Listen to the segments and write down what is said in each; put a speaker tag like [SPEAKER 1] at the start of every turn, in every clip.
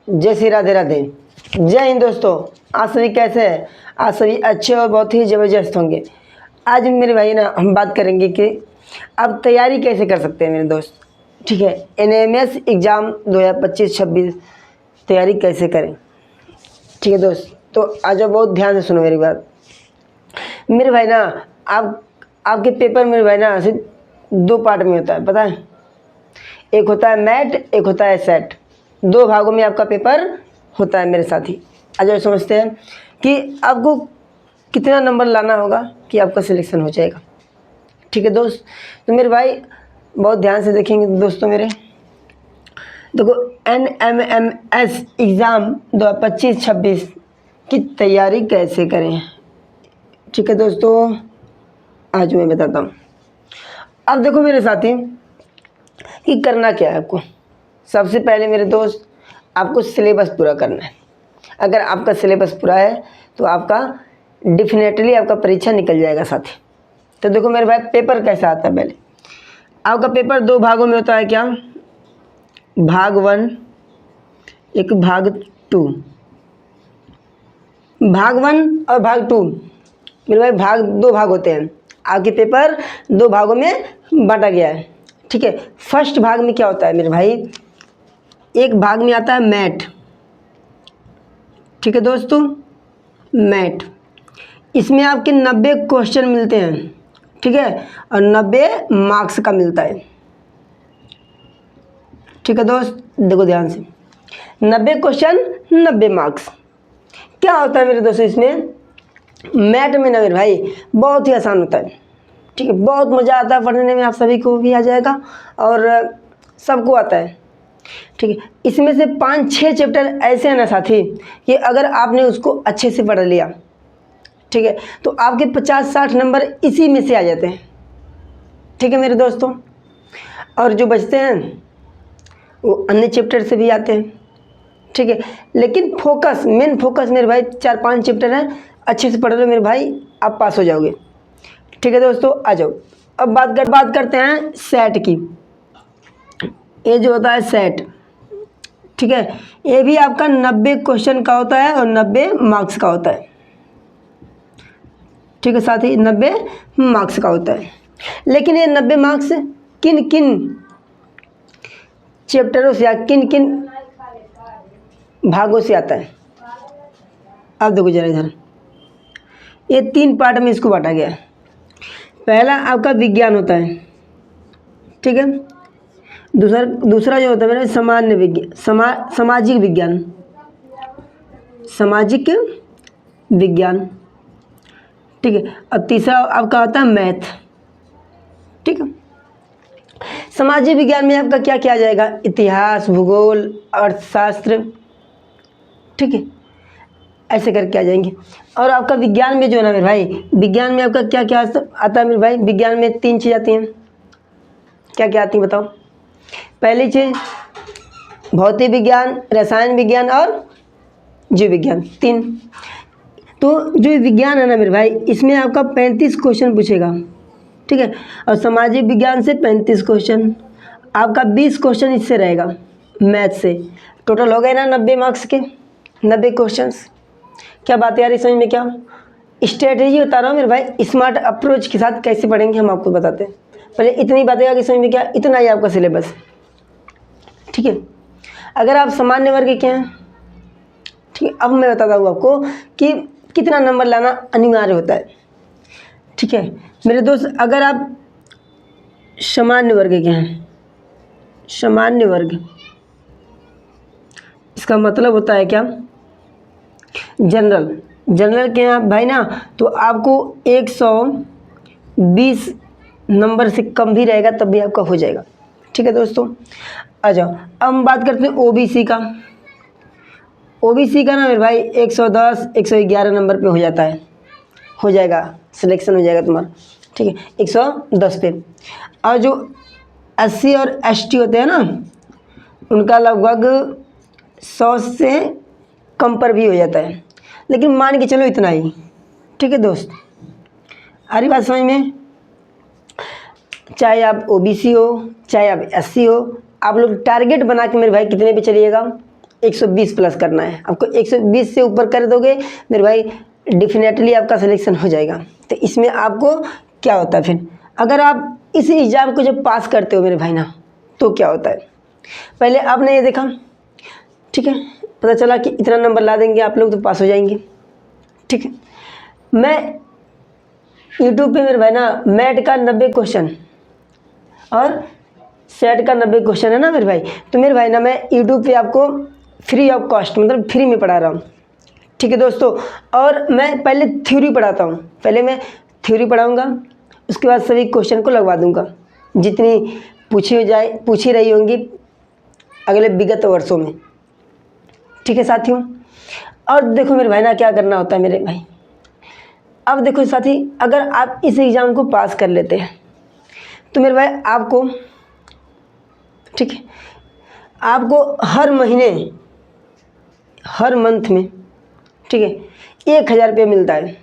[SPEAKER 1] जय श्री राधे राधे। जय हिंद दोस्तों। आप सभी कैसे हैं? आप सभी अच्छे और बहुत ही ज़बरदस्त होंगे। आज मेरे भाई ना हम बात करेंगे कि आप तैयारी कैसे कर सकते हैं मेरे दोस्त। ठीक है, NAMS एग्ज़ाम 2025-26 तैयारी कैसे करें। ठीक है दोस्त, तो आज बहुत ध्यान से सुनो मेरी बात। मेरे भाई ना आपके पेपर मेरे भाई ना सिर्फ 2 पार्ट में होता है, पता है। एक होता है मैट, एक होता है सेट। 2 भागों में आपका पेपर होता है मेरे साथी। आज हम समझते हैं कि आपको कितना नंबर लाना होगा कि आपका सिलेक्शन हो जाएगा। ठीक है दोस्त, तो मेरे भाई बहुत ध्यान से देखेंगे दोस्तों मेरे। देखो, NMMS एग्ज़ाम 2025-26 की तैयारी कैसे करें। ठीक है दोस्तों, आज मैं बताता हूँ। अब देखो मेरे साथी कि करना क्या है आपको। सबसे पहले मेरे दोस्त आपको सिलेबस पूरा करना है। अगर आपका सिलेबस पूरा है तो आपका डेफिनेटली आपका परीक्षा निकल जाएगा साथी। तो देखो मेरे भाई पेपर कैसा आता है। पहले आपका पेपर 2 भागों में होता है। क्या? भाग 1, एक भाग 2। भाग 1 और भाग 2 मेरे भाई 2 भाग होते हैं। आपके पेपर 2 भागों में बांटा गया है। ठीक है, फर्स्ट भाग में क्या होता है मेरे भाई, एक भाग में आता है मैट। ठीक है दोस्तों, मैट, इसमें आपके 90 क्वेश्चन मिलते हैं। ठीक है, और 90 मार्क्स का मिलता है। ठीक है दोस्त, देखो ध्यान से, 90 क्वेश्चन 90 मार्क्स। क्या होता है मेरे दोस्तों इसमें, मैट में ना मेरे भाई बहुत ही आसान होता है। ठीक है, बहुत मज़ा आता है पढ़ने में, आप सभी को भी आ जाएगा और सबको आता है। ठीक है, इसमें से 5-6 चैप्टर ऐसे हैं ना साथी कि अगर आपने उसको अच्छे से पढ़ लिया, ठीक है, तो आपके 50-60 नंबर इसी में से आ जाते हैं। ठीक है मेरे दोस्तों, और जो बचते हैं वो अन्य चैप्टर से भी आते हैं। ठीक है, लेकिन मेन फोकस मेरे भाई 4-5 चैप्टर हैं, अच्छे से पढ़ लो मेरे भाई, आप पास हो जाओगे। ठीक है दोस्तों, आ जाओ। अब बात करते हैं सेट की। ये जो होता है सेट, ठीक है, ये भी आपका 90 क्वेश्चन का होता है और 90 मार्क्स का होता है। ठीक है साथी, 90 मार्क्स का होता है। लेकिन ये 90 मार्क्स किन किन चैप्टरों से या किन किन भागों से आता है। अब देखो जरा इधर, ये 3 पार्ट में इसको बांटा गया है। पहला आपका विज्ञान होता है। ठीक है, दूसरा जो होता है मेरा सामान्य विज्ञान, सामाजिक विज्ञान, सामाजिक विज्ञान। ठीक है, और तीसरा आपका होता है मैथ। ठीक है, सामाजिक विज्ञान में आपका क्या क्या आ जाएगा, इतिहास, भूगोल, अर्थशास्त्र। ठीक है, ऐसे करके आ जाएंगे। और आपका विज्ञान में जो है ना मेरे भाई, विज्ञान में आपका क्या क्या आता है मेरे भाई, विज्ञान में 3 चीज़ आती हैं। क्या क्या आती हैं बताओ। पहली चीज़ भौतिक विज्ञान, रसायन विज्ञान और जीव विज्ञान, 3। तो जो विज्ञान है ना मेरे भाई, इसमें आपका 35 क्वेश्चन पूछेगा। ठीक है, और सामाजिक विज्ञान से 35 क्वेश्चन, आपका 20 क्वेश्चन इससे रहेगा मैथ से। टोटल हो गए ना 90 मार्क्स के 90 क्वेश्चंस। क्या बात है यार, समझ में? क्या स्ट्रेटेजी बता रहा हूँ मेरे भाई, स्मार्ट अप्रोच के साथ कैसे पढ़ेंगे हम आपको बताते हैं। पहले इतनी बातें आगे समझ में, क्या इतना ही आपका सिलेबस। ठीक है, अगर आप सामान्य वर्ग के हैं, ठीक है, अब मैं बताता हूँ आपको कि कितना नंबर लाना अनिवार्य होता है। ठीक है मेरे दोस्त, अगर आप सामान्य वर्ग के हैं, सामान्य वर्ग, इसका मतलब होता है क्या, जनरल के हैं भाई ना, तो आपको 120 नंबर से कम भी रहेगा तब भी आपका हो जाएगा। ठीक है दोस्तों, आ जाओ। अब हम बात करते हैं ओबीसी का। ओबीसी का ना मेरे भाई 110 111 नंबर पे हो जाता है, हो जाएगा, सिलेक्शन हो जाएगा तुम्हारा। ठीक है, 110 पे। और जो SC और ST होते हैं ना, उनका लगभग 100 से कम पर भी हो जाता है, लेकिन मान के चलो इतना ही। ठीक है दोस्त, आ रही बात समझ में? चाहे आप OBC हो, चाहे आप SC हो, आप लोग टारगेट बना के मेरे भाई कितने पे चलिएगा, 120 प्लस करना है आपको। 120 से ऊपर कर दोगे मेरे भाई डेफिनेटली आपका सिलेक्शन हो जाएगा। तो इसमें आपको क्या होता है फिर, अगर आप इस एग्ज़ाम को जब पास करते हो मेरे भाई ना, तो क्या होता है, पहले आपने ये देखा, ठीक है, पता चला कि इतना नंबर ला देंगे आप लोग तो पास हो जाएंगे, ठीक है। मैं यूट्यूब पे मेरे भाई ना मैट का 90 क्वेश्चन और सेट का 90 क्वेश्चन है ना मेरे भाई, तो मेरे भाई ना मैं यूट्यूब पे आपको फ्री ऑफ कॉस्ट मतलब फ्री में पढ़ा रहा हूँ, ठीक है दोस्तों। और मैं पहले थ्योरी पढ़ाता हूँ, पहले मैं थ्योरी पढ़ाऊँगा, उसके बाद सभी क्वेश्चन को लगवा दूँगा जितनी पूछी रही होंगी अगले विगत वर्षों में, ठीक है साथियों। और देखो मेरे भाई ना क्या करना होता है मेरे भाई, अब देखो साथी, अगर आप इस एग्ज़ाम को पास कर लेते हैं तो मेरे भाई आपको, ठीक है, आपको हर महीने हर मंथ में, ठीक है, 1000 रुपये मिलता है,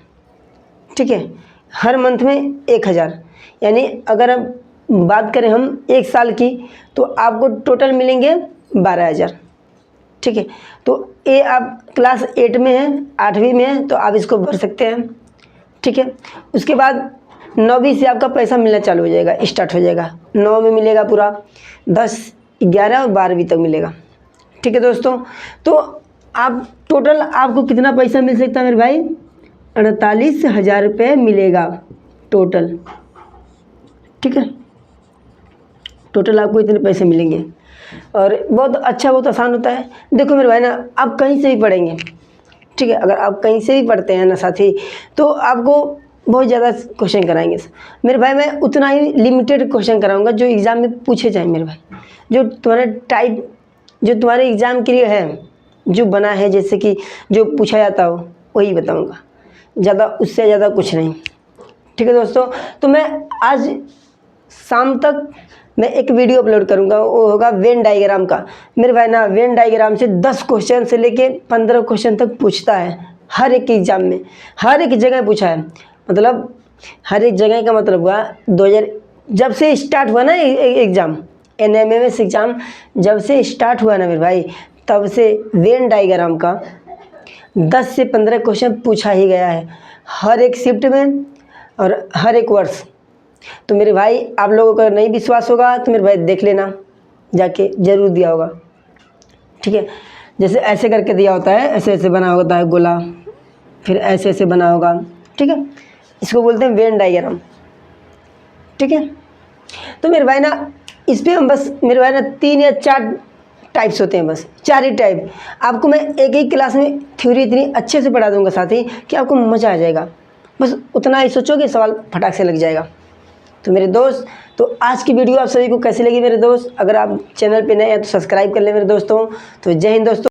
[SPEAKER 1] ठीक है, हर मंथ में 1000, यानी अगर अब बात करें हम 1 साल की तो आपको टोटल मिलेंगे 12000, ठीक है। तो ये आप क्लास 8 में हैं, 8वीं में हैं, तो आप इसको भर सकते हैं, ठीक है। उसके बाद 9वीं से आपका पैसा मिलना चालू हो जाएगा, स्टार्ट हो जाएगा, 9 में मिलेगा पूरा, 10, 11 और 12वीं तक मिलेगा, ठीक है दोस्तों। तो आप टोटल आपको कितना पैसा मिल सकता है मेरे भाई, 48,000 रुपये मिलेगा टोटल, ठीक है, टोटल आपको इतने पैसे मिलेंगे। और बहुत अच्छा, बहुत आसान होता है। देखो मेरे भाई ना, आप कहीं से भी पढ़ेंगे, ठीक है, अगर आप कहीं से भी पढ़ते हैं ना साथी, तो आपको बहुत ज़्यादा क्वेश्चन कराएंगे मेरे भाई। मैं उतना ही लिमिटेड क्वेश्चन कराऊंगा जो एग्ज़ाम में पूछे जाए मेरे भाई, जो तुम्हारे टाइप, जो तुम्हारे एग्ज़ाम के लिए है, जो बना है, जैसे कि जो पूछा जाता हो वही बताऊंगा, ज़्यादा उससे ज़्यादा कुछ नहीं, ठीक है दोस्तों। तो मैं आज शाम तक मैं एक वीडियो अपलोड करूंगा, वो होगा वेन डायग्राम का। मेरे भाई ना वेन डायग्राम से 10 क्वेश्चन से लेके 15 क्वेश्चन तक पूछता है हर एक एग्ज़ाम में, हर एक जगह पूछा है, मतलब हर एक जगह का मतलब हुआ 2000 जब से स्टार्ट हुआ ना एग्ज़ाम, NMMS एग्ज़ाम जब से स्टार्ट हुआ ना मेरे भाई, तब से वेन डायग्राम का 10 से 15 क्वेश्चन पूछा ही गया है हर एक शिफ्ट में और हर एक वर्ष। तो मेरे भाई आप लोगों का नहीं विश्वास होगा तो मेरे भाई देख लेना, जाके ज़रूर दिया होगा, ठीक है। जैसे ऐसे करके दिया होता है, ऐसे ऐसे बना होता है गोला, फिर ऐसे ऐसे बना होगा, ठीक है, इसको बोलते हैं वेन डायग्राम, ठीक है। तो मेरे भाई ना इस पर हम बस मेरे भाई ना 3 या 4 टाइप्स होते हैं, बस 4 ही टाइप। आपको मैं एक एक क्लास में थ्योरी इतनी अच्छे से पढ़ा दूंगा साथी कि आपको मज़ा आ जाएगा, बस उतना ही सोचोगे सवाल फटाक से लग जाएगा। तो मेरे दोस्त, तो आज की वीडियो आप सभी को कैसी लगी मेरे दोस्त, अगर आप चैनल पे नए हैं तो सब्सक्राइब कर लें मेरे दोस्तों। तो जय हिंद दोस्तों।